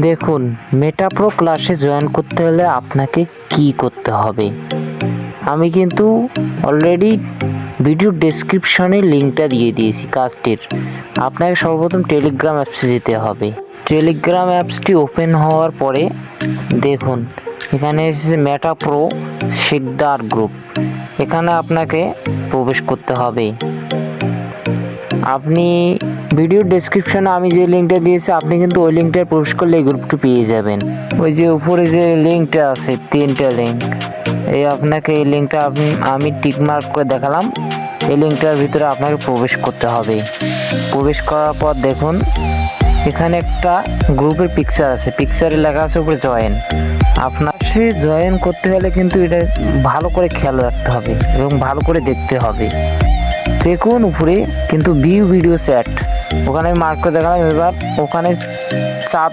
দেখুন, মেটা প্রো ক্লাসে জয়েন করতে হলে আপনাকে কি করতে হবে। আমি কিন্তু অলরেডি ভিডিও ডেসক্রিপশনে লিঙ্কটা দিয়ে দিয়েছি কাজটির। আপনাকে সর্বপ্রথম টেলিগ্রাম অ্যাপসে যেতে হবে। টেলিগ্রাম অ্যাপসটি ওপেন হওয়ার পরে দেখুন এখানে এসেছে মেটা প্রো শিকদার গ্রুপ। এখানে আপনাকে প্রবেশ করতে হবে। আপনি ভিডিও ডেসক্রিপশনে আমি যে লিঙ্কটা দিয়েছি আপনি কিন্তু ওই লিঙ্কটায় প্রবেশ করলে এই গ্রুপটি পেয়ে যাবেন। ওই যে উপরে যে লিঙ্কটা আছে 3টা লিঙ্ক, এই আপনাকে এই লিঙ্কটা আমি টিকমার্ক করে দেখালাম। এই লিঙ্কটার ভিতরে আপনাকে প্রবেশ করতে হবে। প্রবেশ করার পর দেখুন এখানে একটা গ্রুপের পিকচার আছে, পিকচারে লেখা আছে উপরে জয়েন। আপনার সে জয়েন করতে হলে কিন্তু এটা ভালো করে খেয়াল রাখতে হবে এবং ভালো করে দেখতে হবে। দেখুন উপরে কিন্তু ভিউ ভিডিও চ্যাট, ওখানে মার্ক করে দেখালাম। এবার ওখানে চাপ